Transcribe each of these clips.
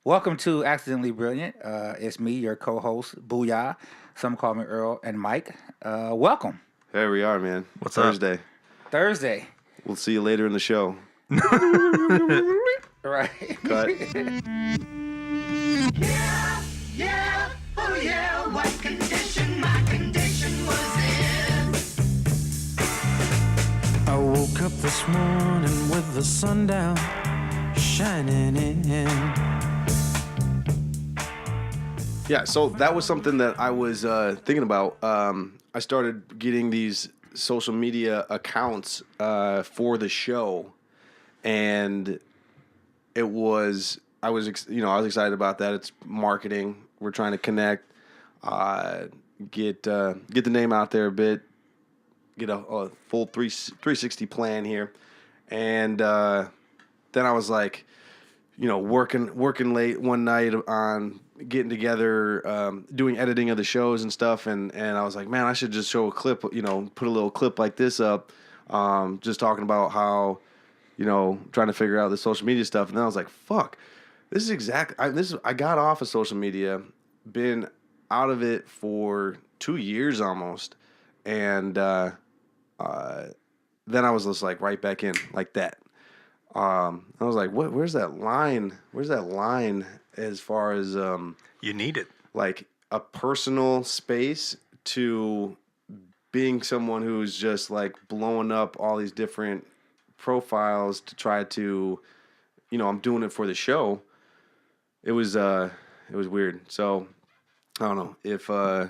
Welcome to Accidentally Brilliant. It's me, your co-host, Booyah. Some call me Earl and Mike. Welcome. Here we are, man. What's up? Thursday. We'll see you later in the show. Right. Cut. Yeah, oh yeah, what condition my condition was in. I woke up this morning with the sun down, shining in. Yeah, so that was something that I was thinking about. I started getting these social media accounts for the show, and I was excited about that. It's marketing. We're trying to connect, get the name out there a bit, get a full 360 plan here, and then I was like, working late one night on getting together, doing editing of the shows and stuff, and I was like, man, I should just show a clip, put a little clip like this up, just talking about how, trying to figure out the social media stuff, and then I was like, fuck, this is exactly, I got off of social media, been out of it for 2 years almost, and then I was just like right back in like that. I was like, what? Where's that line? Where's that line as far as You need it. like a personal space to being someone who's just like blowing up all these different profiles to try to, I'm doing it for the show. It was weird. So I don't know if I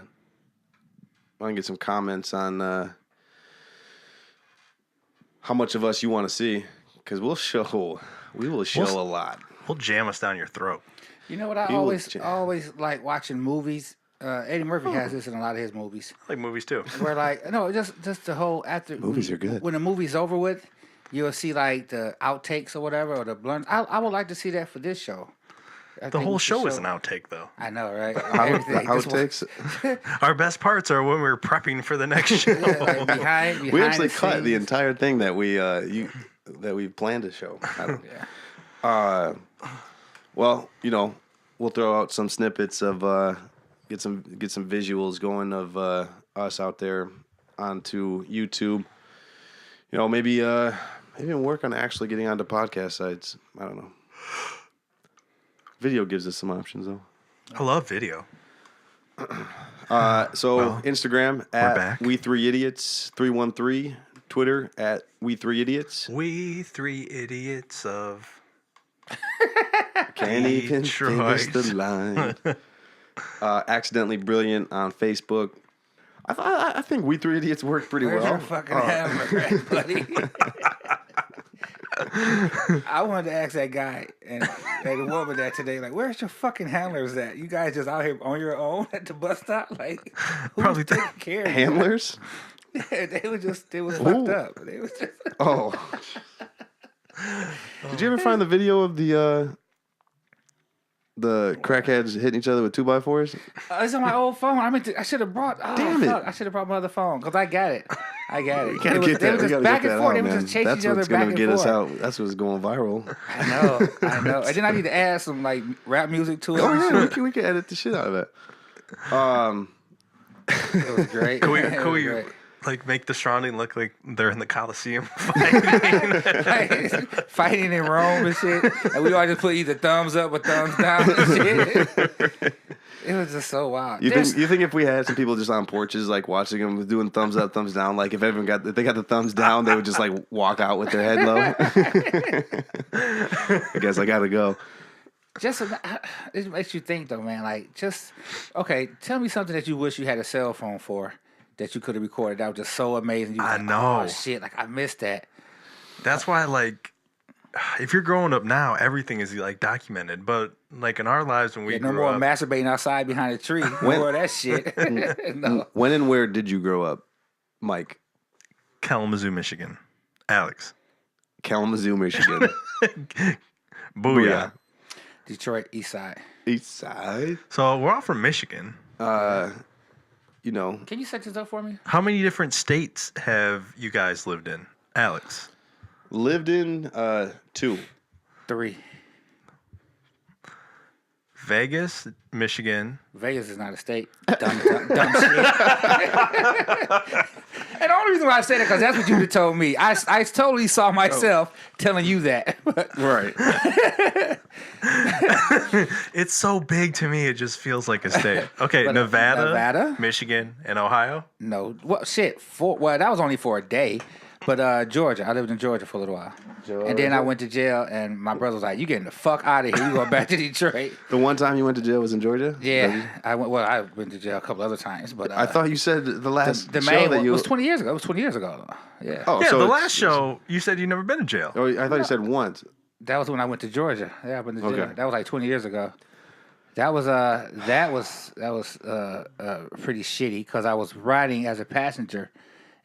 can get some comments on how much of us you want to see. Because we will show a lot. We'll jam us down your throat. You know what? I always like watching movies. Eddie Murphy has this in a lot of his movies. I like movies too. Where just the whole after Movies are good. When the movie's over with, you'll see like the outtakes or whatever or the blunt. I would like to see that for this show. The whole show is an outtake, though. I know, right? Outtakes. Our best parts are when we're prepping for the next show. behind We actually the cut the scenes. entire thing that we planned to show. Yeah. Well, we'll throw out some snippets of get some visuals going of us out there onto YouTube. Maybe work on actually getting onto podcast sites. I don't know. Video gives us some options though. I love video. Instagram at back. We3Idiots 313, Twitter at We3Idiots. We three idiots of Can't even Detroit. finish the line. Accidentally Brilliant on Facebook. I think We Three Idiots worked pretty Where's well. your fucking hammer, at, buddy? I wanted to ask that guy and the woman that today, like, where's your fucking handlers at? You guys just out here on your own at the bus stop? Like, who's Probably taking care of you? Handlers? Yeah, they was fucked up. They was just Oh. Did you ever find the video of the crackheads hitting each other with 2x4s? it's on my old phone. I should have brought. Oh, Damn it. fuck, I should have brought my other phone because I got it. You gotta They was get that. We just gotta back get and that forth. out, They was man. just chasing That's each other what's back gonna and get us forth. out. That's what's going viral. I know. And then I need to add some like rap music to it. Oh and yeah, shit. we can edit the shit out of it. It was great. Can we, It can was we great. like make the surrounding look like they're in the Coliseum fighting? Fighting in Rome and shit. And we all just put either thumbs up or thumbs down and shit. It was just so wild. You think if we had some people just on porches like watching them doing thumbs up, thumbs down, like if they got the thumbs down, they would just like walk out with their head low. I guess I gotta go. It makes you think though, man. Like, okay, tell me something that you wish you had a cell phone for that you could have recorded. That was just so amazing. You was I like, know. Oh shit! Like I missed that. That's why, like, if you're growing up now, everything is like documented. But like in our lives when we No grew more up, masturbating outside behind a tree. No more of that shit. No. When and where did you grow up, Mike? Kalamazoo, Michigan. Alex. Kalamazoo, Michigan. Booyah. Detroit East Side. East Side. So we're all from Michigan. Can you set this up for me? How many different states have you guys lived in, Alex? Lived in 2. 3. Vegas, Michigan. Vegas is not a state. Dumb shit. And the only reason why I say that because that's what you told me. I totally saw myself telling you that. Right. It's so big to me, it just feels like a state. Okay, But, Nevada, Michigan, and Ohio. No, well, shit. Well, that was only for a day. But Georgia, I lived in Georgia for a little while. And then I went to jail, and my brother was like, "You getting the fuck out of here? You going back to Detroit?" The one time you went to jail was in Georgia? Yeah, I went. Well, I went to jail a couple other times, but I thought you said the last the show main that one you... was 20 years ago. It was 20 years ago. Yeah. Oh, Yeah, so the it's- last show, you said you never been in jail. Oh, I thought you said once. That was when I went to Georgia. Yeah, I went to jail. Okay. That was like 20 years ago. That was pretty shitty because I was riding as a passenger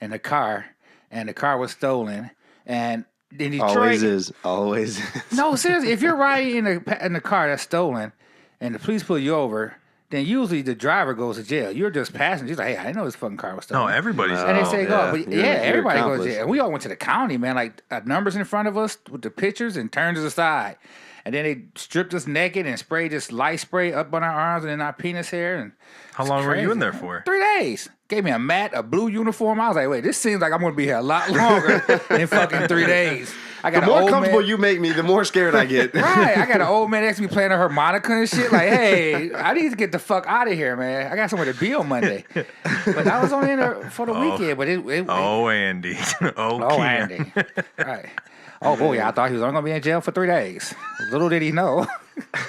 in a car, and the car was stolen. And in Detroit, Always is. Always is. no, seriously, if you're riding in a car that's stolen, and the police pull you over, then usually the driver goes to jail. You're just passenger. He's like, "Hey, I know this fucking car was stolen." No, everybody's. And they Oh, say, yeah. "Go," but You're everybody goes accomplice. to jail. And we all went to the county, man. Like numbers in front of us with the pictures and turned us aside. And then they stripped us naked and sprayed this light spray up on our arms and in our penis hair. And How it's long were you crazy. in there for? 3 days. Gave me a mat, a blue uniform. I was like, wait, this seems like I'm going to be here a lot longer than fucking 3 days. I got The an more old comfortable man. you make me, the more scared I get. Right, I got an old man next to me playing a harmonica and shit. Like, hey, I need to get the fuck out of here, man. I got somewhere to be on Monday. But I was only in there for the weekend. But Oh, Andy. oh, Ken. Andy. Right. Oh boy, I thought he was only gonna be in jail for 3 days. Little did he know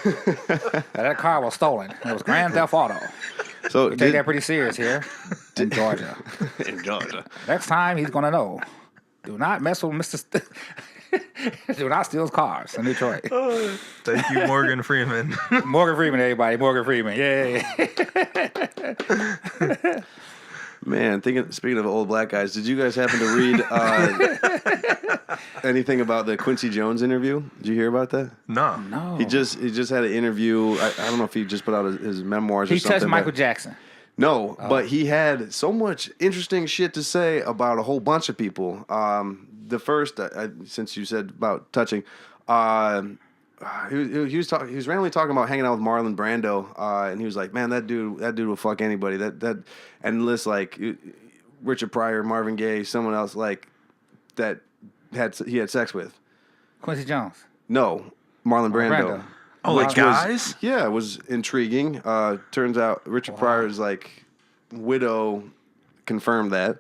that car was stolen. It was Grand Theft Auto. So We take that pretty serious here in Georgia. in Georgia. Next time he's gonna know. Do not mess with Mr. Do not steal his cars in Detroit. Thank you, Morgan Freeman. Morgan Freeman, everybody. Morgan Freeman. Yay. Man, speaking of old black guys, did you guys happen to read anything about the Quincy Jones interview? Did you hear about that? No. No. He just had an interview. I don't know if he just put out his memoirs or He something. touched but- Michael Jackson. No, but he had so much interesting shit to say about a whole bunch of people. The first, since you said about touching, he was randomly talking about hanging out with Marlon Brando, and he was like, "Man, that dude will fuck anybody." That and lists like Richard Pryor, Marvin Gaye, someone else like that he had sex with. Quincy Jones. No, Marlon Brando. Brando. Oh, like Which was- guys? Yeah, it was intriguing. Turns out Richard Pryor's like widow confirmed that.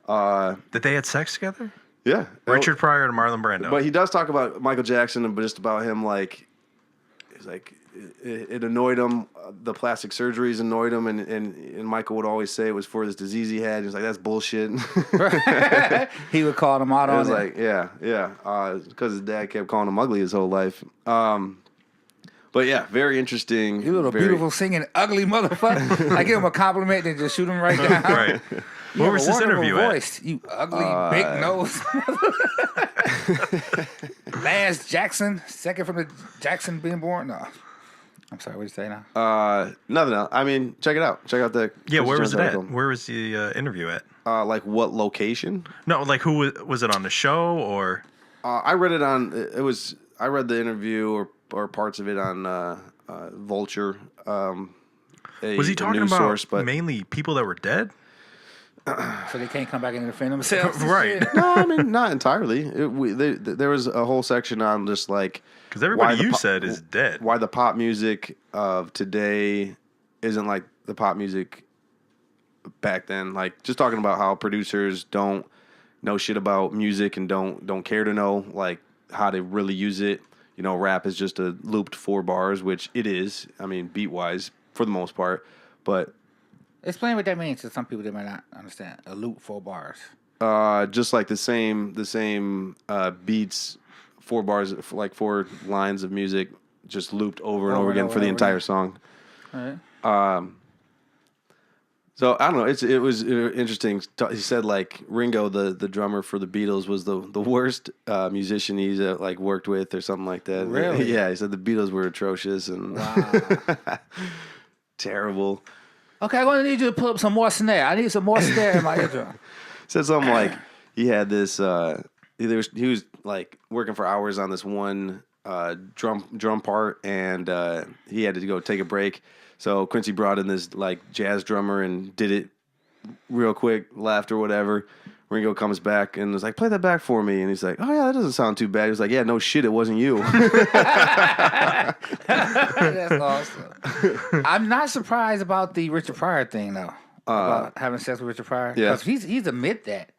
That they had sex together? Yeah, Richard Pryor and Marlon Brando. But he does talk about Michael Jackson, but just about him like, he's like it annoyed him. The plastic surgeries annoyed him, and Michael would always say it was for this disease he had. He's like, that's bullshit. He would call him out I on was it. like, yeah, because his dad kept calling him ugly his whole life. But yeah, very interesting. You little very, beautiful singing ugly motherfucker. I give him a compliment and just shoot him right down. right. You Where have was a this wonderful interview at? voice, you ugly big nose. Lance Jackson, second from the Jackson being born. No, I'm sorry. What did you say now? Nothing else. I mean, check it out. Check out the Yeah, where was Jones it at? article. Where was the interview at? Like what location? No, like who was it on the show or? I read it on. I read the interview or parts of it on Vulture. Was he a talking news about source, but mainly people that were dead? So they can't come back and defend themselves. and Right. shit? no, I mean not entirely. There was a whole section on just like Because everybody why the you po- said is dead. why the pop music of today isn't like the pop music back then. Like just talking about how producers don't know shit about music and don't care to know like how to really use it. You know, rap is just a looped 4 bars, which it is. I mean, beat wise for the most part, but Explain what that means to some people that might not understand. A loop 4 bars. just like the same beats, 4 bars, like 4 lines of music, just looped over and over again for the entire song. All right. So I don't know. It was interesting. He said like Ringo, the drummer for the Beatles, was the worst musician he's like worked with or something like that. Really? Yeah. He said the Beatles were atrocious and terrible. Okay, I'm gonna need you to pull up some more snare. I need some more snare in my eardrum. Said something like he had this. He was like working for hours on this one drum part, and he had to go take a break. So Quincy brought in this like jazz drummer and did it real quick, laughed or whatever. Ringo comes back and was like, "Play that back for me," and he's like, "Oh yeah, that doesn't sound too bad." He was like, "Yeah, no shit, it wasn't you." That's awesome. I'm not surprised about the Richard Pryor thing though. About having sex with Richard Pryor. Yeah. Because he's admit that.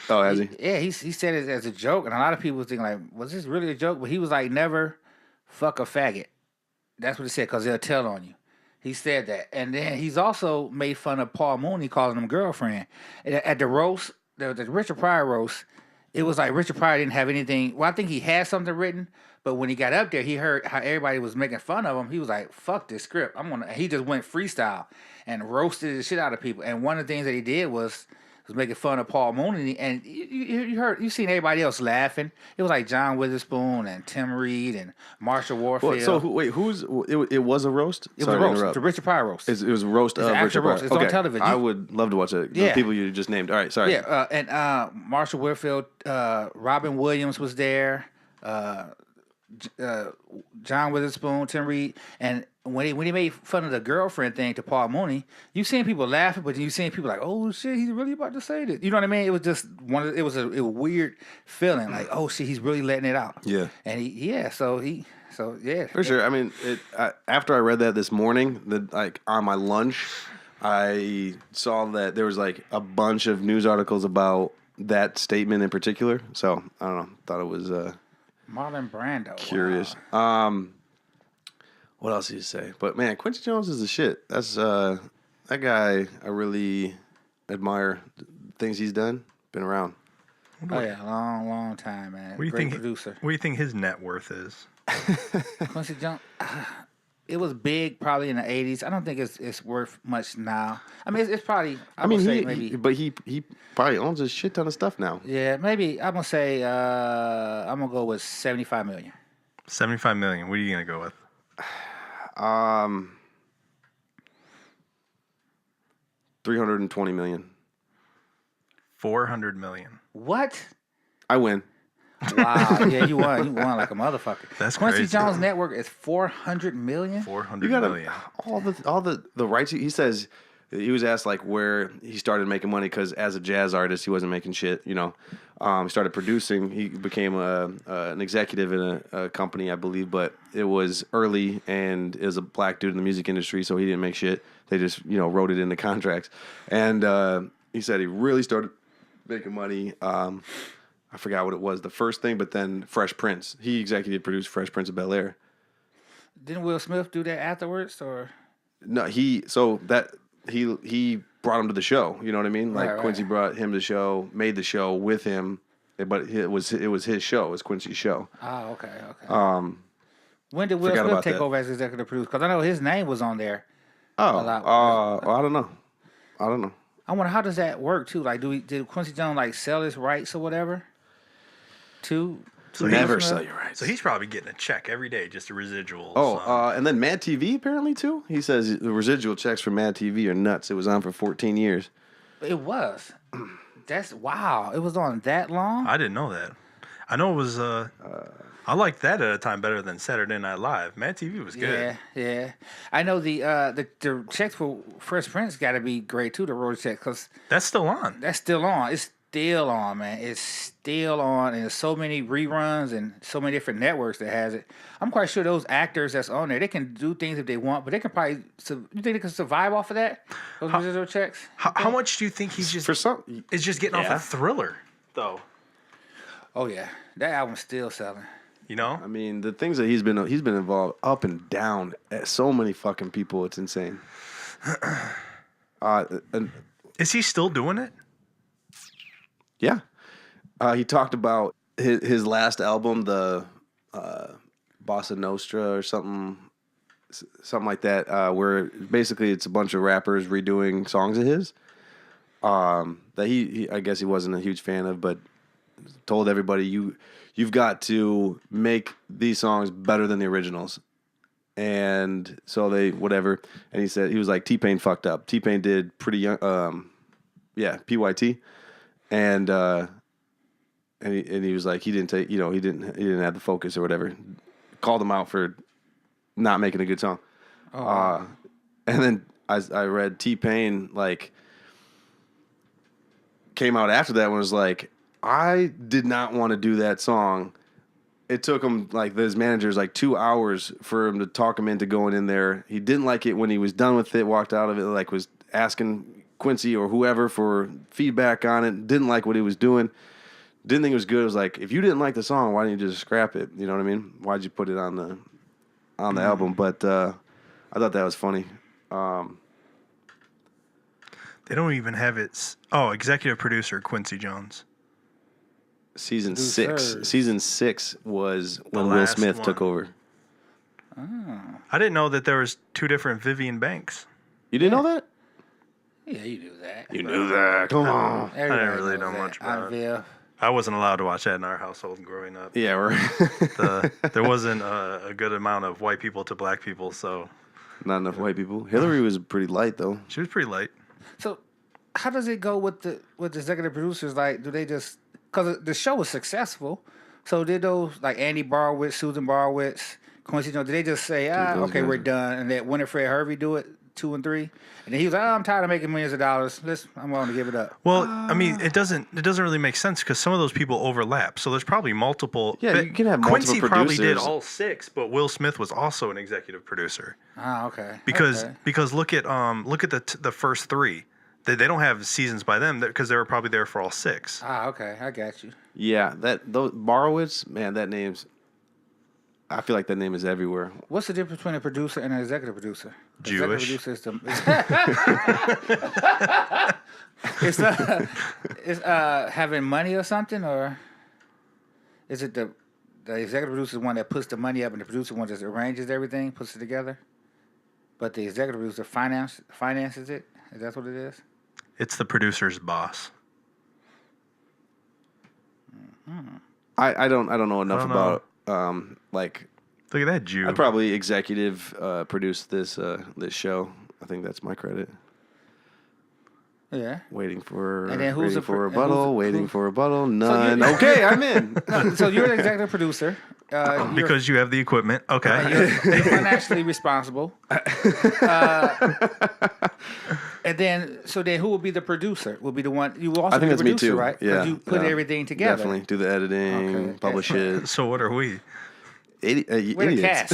Oh, has he? Yeah, he said it as a joke, and a lot of people think like, was this really a joke? But he was like, never fuck a faggot. That's what he said, because they'll tell on you. He said that. And then he's also made fun of Paul Mooney, calling him girlfriend. At the roast, the Richard Pryor roast, it was like Richard Pryor didn't have anything. Well, I think he had something written, but when he got up there, he heard how everybody was making fun of him. He was like, fuck this script. He just went freestyle and roasted the shit out of people. And one of the things that he did was making fun of Paul Mooney, and you seen everybody else laughing. It was like John Witherspoon and Tim Reed and Marshall Warfield. Well, so it was a roast? It was a roast. The Richard Pryor roast. It was a roast of Richard Pryor. It's on television. I would love to watch it. The people you just named. All right, sorry. Yeah, and Marshall Warfield, Robin Williams was there. John Witherspoon, Tim Reed, and when he made fun of the girlfriend thing to Paul Mooney, you seen people laughing, but you seen people like, oh shit, he's really about to say this. You know what I mean? It was just it was a weird feeling, like, oh shit, he's really letting it out. Yeah, and so yeah, for sure. I mean, after I read that this morning, like on my lunch, I saw that there was like a bunch of news articles about that statement in particular. So I don't know, thought it was Marlon Brando. Curious. Wow. What else did you say? But man, Quincy Jones is the shit. That's that guy. I really admire the things he's done. Been around. Oh yeah, long time, man. What do you Great think? Producer. What do you think his net worth is? Quincy Jones. It was big probably in the 80s. I don't think it's worth much now. I mean, it's probably. But he probably owns a shit ton of stuff now. Yeah, maybe I'm gonna say I'm gonna go with 75 million. 75 million. What are you gonna go with? 320 million. 400 million. What? I win. Wow. Yeah, you won. You won like a motherfucker. That's Quincy crazy. Jones' net worth is 400 million. 400 You got million. all the rights. He says he was asked like where he started making money because as a jazz artist he wasn't making shit. You know, he started producing. He became an executive in a company, I believe, but it was early and it was a black dude in the music industry, so he didn't make shit. They just wrote it in the contracts, and he said he really started making money. I forgot what it was, the first thing, but then Fresh Prince. He executive produced Fresh Prince of Bel-Air. Didn't Will Smith do that afterwards, or? No, he brought him to the show. You know what I mean? Like Right. Quincy brought him to the show, made the show with him, but it was his show. It was Quincy's show. Oh, okay. When did Will forgot Smith about take that. over as executive producer? Because I know his name was on there. I don't know. I wonder how does that work too? Like, did Quincy Jones like sell his rights or whatever? Never sell your rights. So he's probably getting a check every day, just a residual. And then Mad TV apparently too. He says the residual checks for Mad TV are nuts. It was on for 14 years. It was. That's wow. It was on that long. I didn't know that. I know it was. I liked that at a time better than Saturday Night Live. Mad TV was good. Yeah. I know the checks for Fresh Prince got to be great too. The road check because That's still on. that's still on. It's still on, man. It's still on, and there's so many reruns and so many different networks that has it. I'm quite sure those actors that's on there, they can do things if they want, but they can probably. You think they can survive off of that? Those residual checks. How much do you think he's just For some, is just getting off a Thriller though? Oh yeah, that album's still selling. You know, I mean, the things that he's been involved up and down at so many fucking people, it's insane. And is he still doing it? yeah, he talked about his last album, the Bossa Nostra or something like that, where basically it's a bunch of rappers redoing songs of his that he I guess he wasn't a huge fan of, but told everybody you've got to make these songs better than the originals. And so they whatever, and he said he was like T-Pain fucked up. T-Pain did pretty young, PYT, and he was like he didn't take he didn't have the focus or whatever. called him out for not making a good song. And then I read T-Pain like came out after that and was like, I did not want to do that song. It took him like his manager's like 2 hours for him to talk him into going in there. He didn't like it when he was done with it, walked out of it, like was asking Quincy or whoever for feedback on it. Didn't like what he was doing. Didn't think it was good. It was like, if you didn't like the song, why didn't you just scrap it? You know what I mean? Why'd you put it on the album? But I thought that was funny. They don't even have it. Oh, executive producer Quincy Jones. Season 6 was when Will last Smith one. took over. I didn't know that there was 2 different Vivian Banks. You didn't know that? Yeah, you knew that. You knew that. Come on. Everybody really knows know that. much about it. Viv. I wasn't allowed to watch that in our household growing up. Yeah, we're There wasn't a good amount of white people to black people, so not enough white people. Hillary was pretty light though. she was pretty light. So, how does it go with the executive producers? Like, do they just because the show was successful? So did those like Andy Barowitz, Susan Barowitz, Quincy Jones? Did they just say, those okay, guys we're are- done, and let Winifred Hervey do it 2 and 3? And then he was like, I'm tired of making millions of dollars. I'm willing to give it up. Well, I mean, it doesn't really make sense because some of those people overlap. So there's probably multiple. Yeah, but you can have multiple Quincy probably did producers. all 6, but Will Smith was also an executive producer. Okay. Because okay. because look at the first 3. They don't have seasons by them because they were probably there for all 6. Okay, I got you. Yeah, those Borowitz, man, that name's. I feel like that name is everywhere. What's the difference between a producer and an executive producer? Jewish. Executive producer is having money or something, or is it the executive producer is one that puts the money up and the producer one just arranges everything, puts it together? But the executive producer finances it. Is that what it is? It's the producer's boss. I don't know enough I don't about like Look at that Jew. I'd probably executive produce this show. I think that's my credit. Yeah. Waiting for And then who's waiting the for a pro- and rebuttal, who's- waiting who- for a rebuttal, none. you- Okay, I'm in. No, so you're the executive producer. because you have the equipment. Okay. You're financially responsible. And then who will be the producer? Will be the one you will also I think be the that's me producer, too. right? 'Cause Yeah, you put yeah. everything together. Definitely do the editing, Okay. publish it. So what are we? We're the Idiots. cast.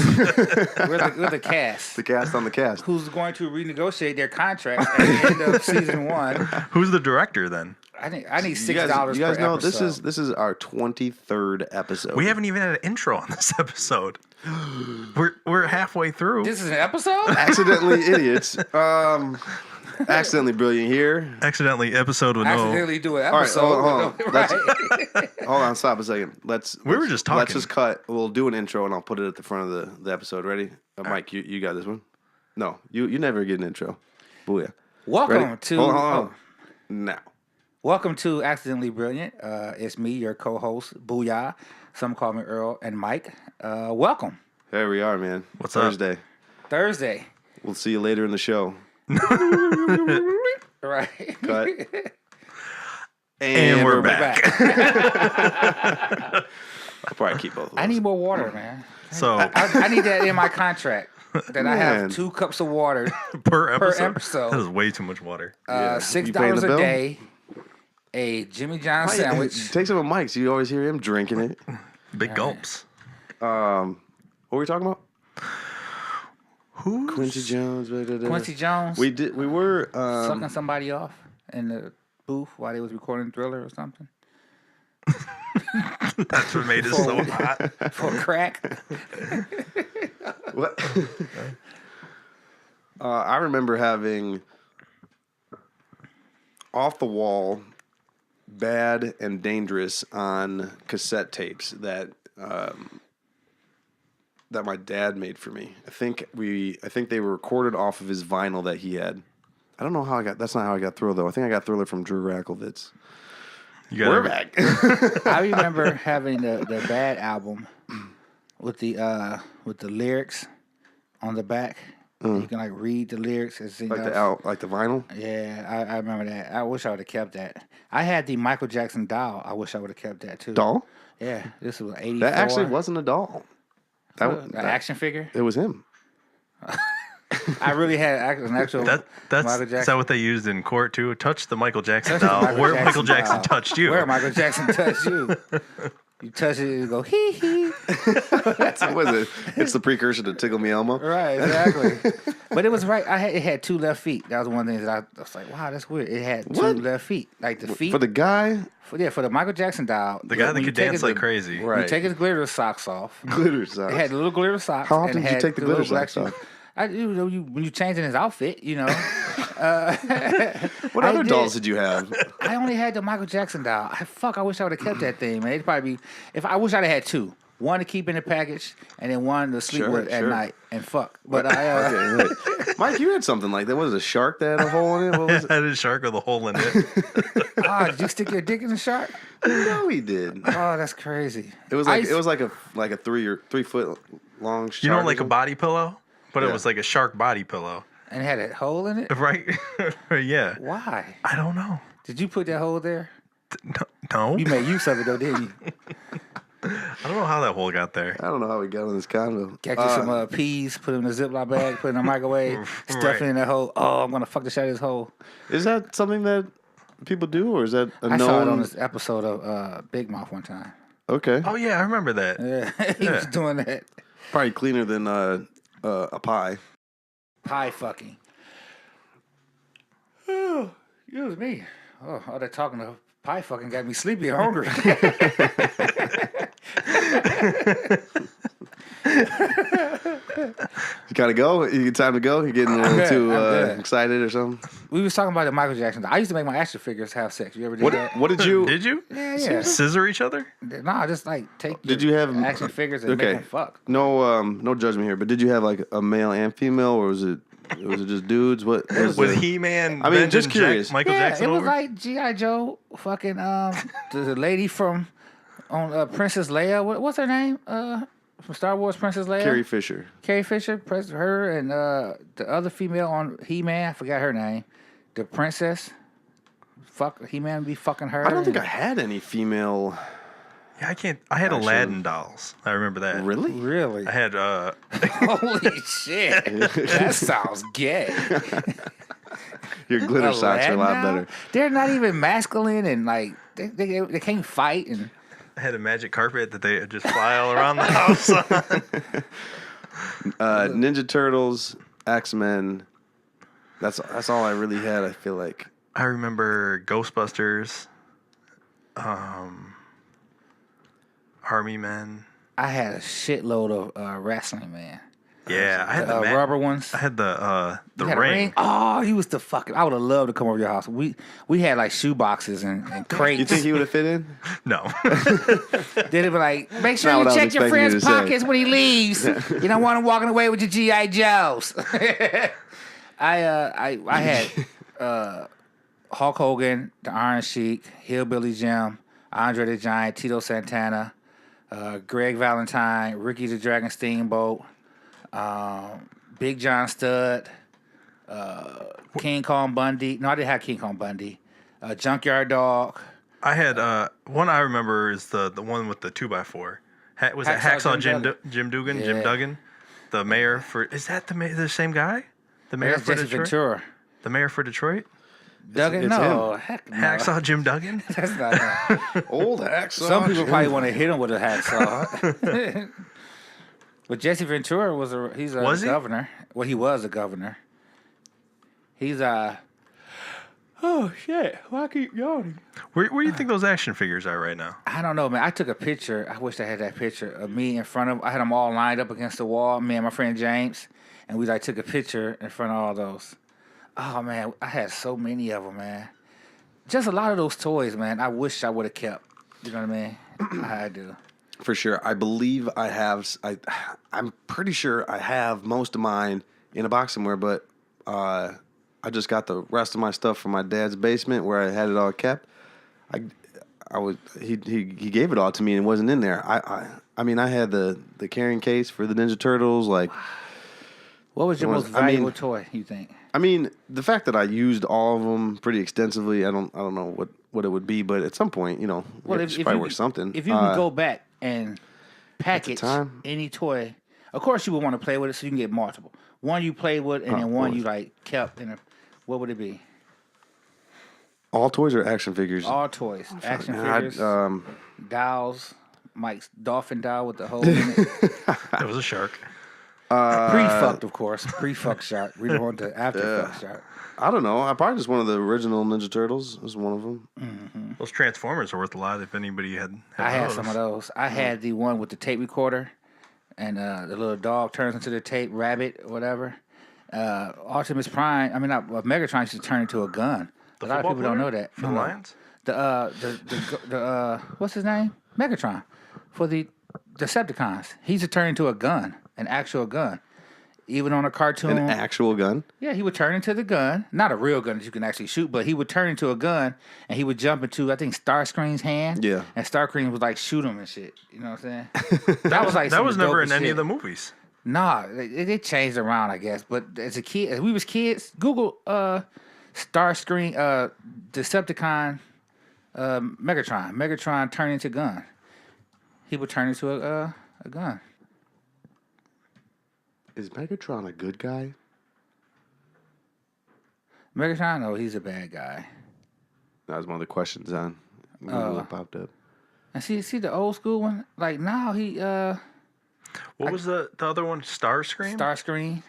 we're the cast. The cast on the cast. Who's going to renegotiate their contracts at the end of season 1? Who's the director then? I need You $6 guys, you guys per know episode. this is our 23rd episode. We haven't even had an intro on this episode. We're halfway through. This is an episode? accidentally idiots. Accidentally brilliant here. Accidentally episode with no. Accidentally do an right, episode. hold on. Right. Hold on, stop a second. We were just Let's talking. just cut. We'll do an intro and I'll put it at the front of the episode. Ready? Mike, you got this one? No, you never get an intro. Booyah. Welcome Ready? to Hold on. Now. Welcome to Accidentally Brilliant. It's me, your co-host, Booyah. Some call me Earl and Mike. Welcome. Here we are, man. What's up? Thursday. We'll see you later in the show. Right. Cut. And we're back. I'll probably keep both of those. I need more water, man. So I need that in my contract. That I Man. have 2 cups of water, per episode, episode. that is way too much water. Yeah. You paying $6 the a bill? day, a Jimmy John sandwich. Take some of Mike's. You always hear him drinking it. Big gulps. What were we talking about? Who? Quincy Jones. Quincy Jones We did. We were. sucking somebody off in the booth while they was recording Thriller or something That's what made it so hot. for crack. What? I remember having Off the Wall, Bad and Dangerous on cassette tapes that that my dad made for me. I think they were recorded off of his vinyl that he had. I don't know how I got. That's not how I got Thriller though. I think I got Thriller from Drew Rackowitz. You got We're every- back. I remember having the Bad album with the lyrics on the back. You can like read the lyrics and sing. like the vinyl. Yeah, I remember that. I wish I would have kept that. I had the Michael Jackson doll. I wish I would have kept that too. Doll. Yeah, this was 84. That actually wasn't a doll. An action figure? It was him. I really had an actual That's Michael Jackson. is that what they used in court too? Touch the Michael Jackson Touch the doll. Where Michael Jackson doll. touched you? Where Michael Jackson touched you. You touch it, you go hee hee. What was it? It's the precursor to Tickle Me Elmo. Right, exactly. But it was right. It had 2 left feet. That was one thing that I was like, wow, that's weird. It had 2 left feet, like the feet For the guy? for the Michael Jackson doll. The guy that when you could take dance like crazy. Right. You take his glitter socks off. Glitter socks. It had the little glitter socks. How often and did you had take the the glitter little black socks shoes. off? When you changing his outfit, What other dolls did you have? I only had the Michael Jackson doll. I wish I would have kept that thing, man. It'd probably be I wish I'd have had 2. One to keep in the package, and then one to sleep with at night and fuck. But Okay, wait. Mike, you had something like that. Was it a shark that had a hole in it? What was it? Had a shark with a hole in it. did you stick your dick in the shark? No, he did. Oh, that's crazy. It was like a 3 foot long shark. You know, or like a something? body pillow, but Yeah. it was like a shark body pillow, And it had a hole in it. right? Yeah. Why? I don't know. Did you put that hole there? No, You made use of it though, didn't you? I don't know how that hole got there. I don't know how we got in this condo. Got you some peas, put them in a Ziploc bag, put it in the microwave, stuff it in that hole. Oh, I'm gonna fuck the shit out of this hole. Is that something that people do, or is that a I known? saw it on this episode of Big Mouth one time. Okay, Oh yeah, I remember that. Yeah, he was doing that probably cleaner than a pie. pie fucking. Oh, it was me. Oh, all that talking to pie fucking got me sleepy and hungry. You gotta go. You get time to go. You getting a little good, too I'm good. excited or something? We was talking about the Michael Jackson. I used to make my action figures have sex. You ever did that? What did you? Did you? Yeah. Scissor each other? Nah, just like take. Did your you have action figures and okay. make them fuck? No judgment here, but did you have like a male and female, or was it just dudes? What Was the- He-Man? I mean, bending just curious. Michael Yeah, Jackson it was over? like G.I. Joe, fucking the lady from Princess Leia. What's her name? From Star Wars, Princess Leia. Carrie Fisher? Carrie Fisher, her, and the other female on He-Man. I forgot her name. The princess. Fuck He-Man be fucking her. I don't think I had any female. Yeah, I can't. I had Actually- Aladdin dolls. I remember that. Really? Really. I had Holy shit! That sounds gay. Your glitter socks are a lot Aladdin now? better. They're not even masculine and like they can't fight and. I had a magic carpet that they just fly all around the house. Ninja Turtles, X-Men. That's all I really had. I feel like. I remember Ghostbusters, Army Men. I had a shitload of wrestling, man. Yeah, I had the rubber ones. I had the You had a ring. Oh, he was the fucking. I would have loved to come over to your house. We had like shoe boxes and crates. You think he would have fit in? No, They'd be like, make sure Not you what I was check your expecting you friend's to say. pockets when he leaves. You don't want him walking away with your GI Joes. I had Hulk Hogan, the Iron Sheik, Hillbilly Jim, Andre the Giant, Tito Santana, Greg Valentine, Ricky the Dragon Steamboat, Big John Studd, King Kong Bundy. No, I didn't have King Kong Bundy. Junkyard Dog. I had one. I remember is the one with the 2x4. Was it Hacksaw Hacksaw Jim Jim Dugan? Yeah. Jim Duggan, the mayor for. Is that the same guy? The mayor That's for Jesse Detroit. Ventura. The mayor for Detroit. Duggan? it's No, him. heck no. Hacksaw Jim Duggan. That's not him. Old hacksaw. Some people probably want to hit him with a hacksaw. But Jesse Ventura was a Was he? governor. Well, he was a governor. He's oh shit! Why I keep yawning? Where do you think those action figures are right now? I don't know, man. I took a picture. I wish I had that picture of me in front of. I had them all lined up against the wall. Me and my friend James, and we took a picture in front of all those. Oh man, I had so many of them, man. Just a lot of those toys, man. I wish I would have kept. You know what I mean? I do. For sure. I believe I have. I'm pretty sure I have most of mine in a box somewhere, but I just got the rest of my stuff from my dad's basement where I had it all kept. He gave it all to me and it wasn't in there. I mean I had the carrying case for the Ninja Turtles. Like, What was your most valuable toy? You think? I mean, the fact that I used all of them pretty extensively, I don't know what it would be, but at some point, it's probably worth something. If you could go back and package time? any toy Of course, you would want to play with it so you can get multiple. One you played with, and then one you like kept. What would it be? All toys or action figures? All toys, action Man, figures, dolls. Mike's dolphin doll with the hole in it. It was a shark. Pre-fucked, of course. Pre-fucked shark. We don't want the after-fucked shark. I don't know. I probably just one of the original Ninja Turtles. Was one of them. Those Transformers are worth a lot if anybody had I had those. some of those. I had the one with the tape recorder, and the little dog turns into the tape, rabbit, or whatever. Optimus Prime, Megatron used to turn into a gun. A lot of people don't know that. For the Lions? The what's his name? Megatron. For the Decepticons. He's a turn into a gun, an actual gun. Even on a cartoon. An actual gun? Yeah, he would turn into the gun. Not a real gun that you can actually shoot, but he would turn into a gun and he would jump into, I think, Starscream's hand. Yeah. And Starscream would like shoot him and shit. You know what I'm saying? That was like That was never in any any of the movies. Nah, they changed around, I guess. But as a kid, as we was kids, Google Starscream, Decepticon, Megatron. Megatron turned into gun. He would turn into a gun. Is Megatron a good guy? Megatron? No, he's a bad guy. That was one of the questions on Google that popped up. And see the old school one? Like now he What was the other one? Starscream? Starscream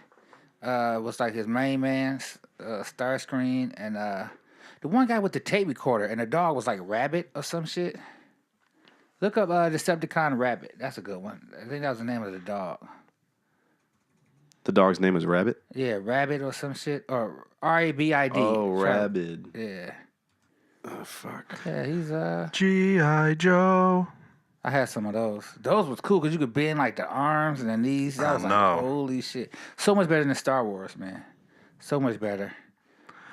was like his main man, Starscream, and the one guy with the tape recorder, and the dog was like Rabbit or some shit. Look up Decepticon Rabbit. That's a good one. I think that was the name of the dog. The dog's name is Rabbit? Yeah, Rabbit or some shit. Or R-A-B-I-D. Oh, Rabbit. Yeah. Oh, fuck. Yeah, he's G.I. Joe. I had some of those. Those was cool because you could bend like the arms and the knees. That was like, holy shit. So much better than Star Wars, man. So much better.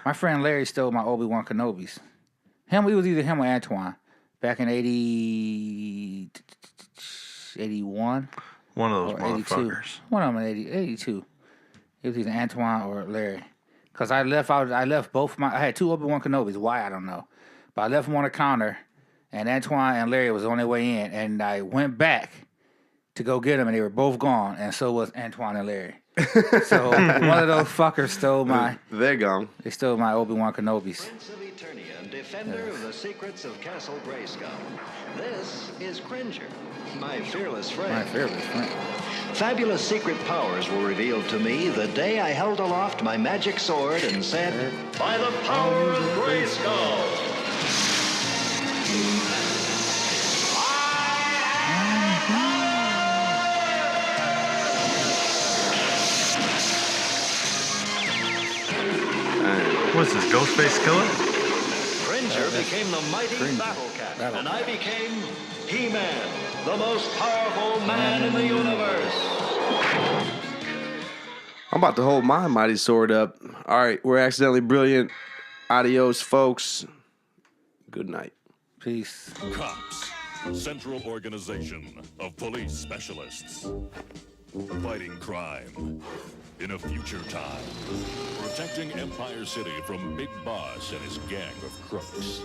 My friend Larry stole my Obi-Wan Kenobis. It was either him or Antoine. Back in 81. One of those Or 82. motherfuckers. One of them in 82. It was either Antoine or Larry. Because I left both I had two Obi-Wan Kenobis. Why, I don't know. But I left them on the counter, and Antoine and Larry was on their way in, and I went back to go get them, and they were both gone, and so was Antoine and Larry. So one of those fuckers stole They're gone. They stole my Obi-Wan Kenobis. Prince of Eternia and defender of the secrets of Castle Grayskull. This is Cringer, my fearless friend. My favorite friend. Fabulous secret powers were revealed to me the day I held aloft my magic sword and said, "By the power of Grayskull!" What's this, Ghostface Killer? Cringer became the mighty Battle Cat, and I became He-Man, the most powerful man in the universe. I'm about to hold my mighty sword up. All right, we're accidentally brilliant. Adios, folks. Good night. Peace. Cops, Central Organization of Police Specialists. Fighting crime in a future time. Protecting Empire City from Big Boss and his gang of crooks.